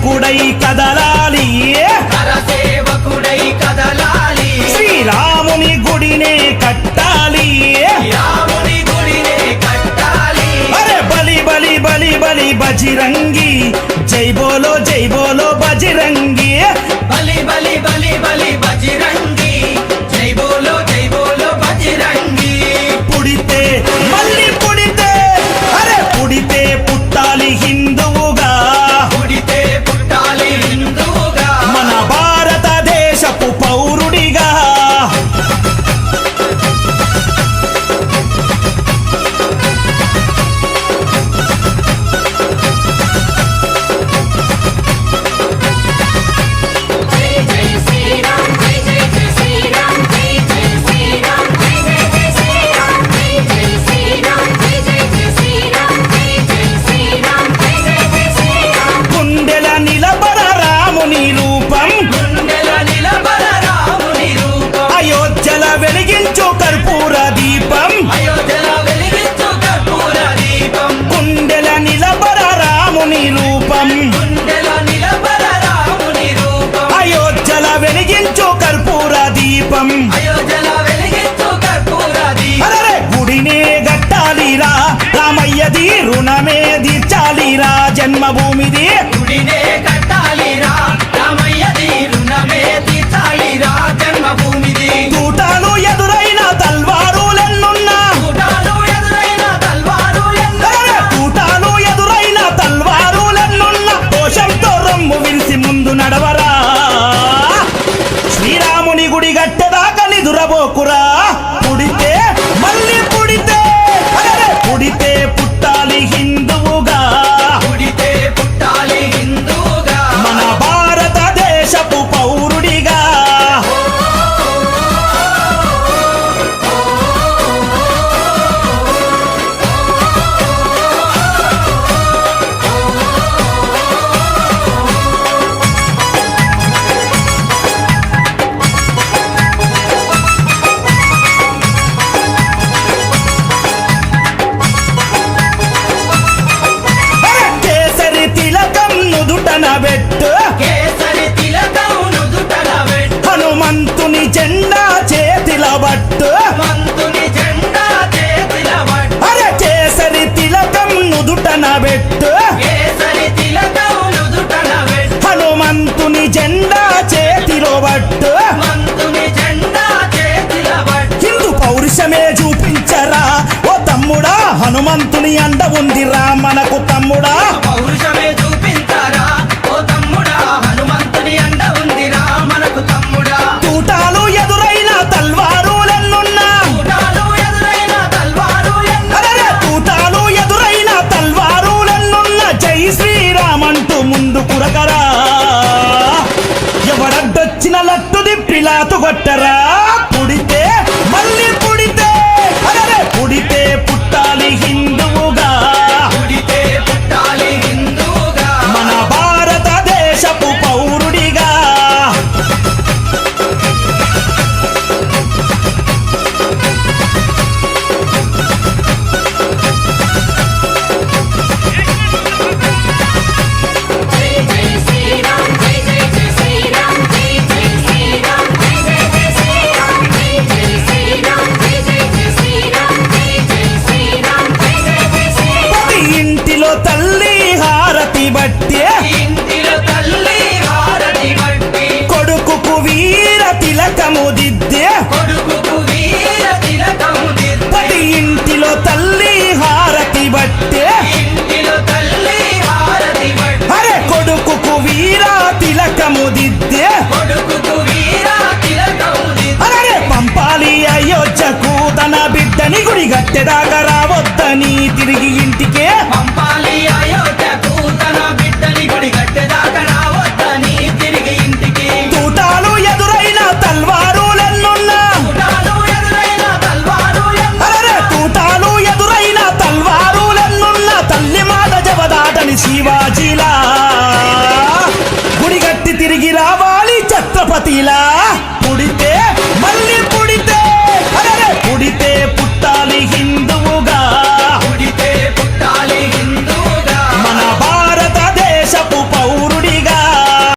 సేవకుడై కదలాలి సేవకుడై కదలాలి శ్రీరాముని గుడినే కట్టాలి రాముని గుడినే కట్టాలి అరే బలి బలి బలి బలి బజిరంగి జై బోలో బజిరంగి బలి బలి బలి బలి బజిరంగి జై బోలో బజిరంగి పుడితే మళ్ళీ పుడితే అరే పుడితే పుట్టాలి హిందువుగా పుడితే పుట్టాలి హిందువుగా మన భారతదేశపు పౌరుడిగా గుండెల నిలబడ రాముని రూపం గుండెల నిలబడ రాముని రూపం అయోధ్యల వెలిగించు కర్పూర దీపం అయోధ్యల వెలిగించు కర్పూర దీపం గుండెల నిలబడ రాముని రూపం గుండెల నిలబడ రాముని రూపం అయోధ్యల వెలిగించు కర్పూర దీపం అయోధ్యల వెలిగించు కర్పూర దీపం అరే గుడినే గట్టాలిరా రామయ్యది రుణమే తీర్చాలిరా జన్మభూమిది గుడినే కట్టాలిరా రామయ్యది రుణమే తీర్చాలిరా జన్మభూమిది తూటాలు ఎదురైన తల్వారులెన్నున్నా చూడాలు ఎదురైన తల్వారు అరే తూటాలు ఎదురైన తల్వారులెన్నున్నా దోషంతో రొమ్ము విరిసి ముందు నడవరా శ్రీరాముని గుడి గట్టెదాకా నిదురబోకురా పుడితే మళ్ళీ పుడితే అరే పుడితే పుట్టాలి హిందువుగా పుడితే పుట్టాలి హిందువుగా మన భారతదేశపు పౌరుడిగా అరే కేసరి తిలకం నుదుటన పెట్టు కేసరి తిలకం నుదుటన పెట్టు హనుమంతుని జెండా చేతిల బట్టు మంతుని జెండా చేతిల పట్టు అరే కేసరి తిలకం నుదుటన పెట్టు కేసరి తిలకం నుదుటన పెట్టు హనుమంతుని జెండా చేతిలో బట్టు మంతుని జెండా చేతిల పట్టు హిందూ పౌరుషమే చూపించరా ఓ తమ్ముడా హనుమంతుని అండ ఉందిరా మనకు తమ్ముడా పౌరుషమే చూపించారా ఓ తమ్ముడా హనుమంతుని అండ ఉందిరా మనకు తమ్ముడా తూటాలు ఎదురైన తల్వారులెన్నున్నా చూడాలు ఎదురైన తల్వారు అరే తూటాలు ఎదురైన తల్వారులెన్నున్నా జై శ్రీరామంటూ ముందు కురకరా ఎవడడ్డొచ్చిన లట్టు దిప్పిలాతు కొట్టరా పుడితే మళ్ళీ పుడితే అరే పుడితే పుట్టాలి హిందువుగా పుడితే పుట్టాలి హిందువుగా మన భారతదేశపు పౌరుడిగా ప్రతి ఇంటిలో తల్లి హారతి బట్టే ఇంటిలో తల్లి హారతి బట్టి కొడుకుకు వీర తిలకము దిద్దే కొడుకుకు వీర తిలకము దిద్ది ప్రతి ఇంటిలో తల్లి హారతి బట్టే ఇంటిలో తల్లి హారతి బట్టి అరే కొడుకుకు వీర తిలకము దిద్దే కొడుకుకు వీర తిలకము దిద్ది అరే పంపాలి అయోధ్యకు తన బిడ్డని గుడి గట్టెదాకా రావద్దని తిరిగి ఇంటికే పంపాలి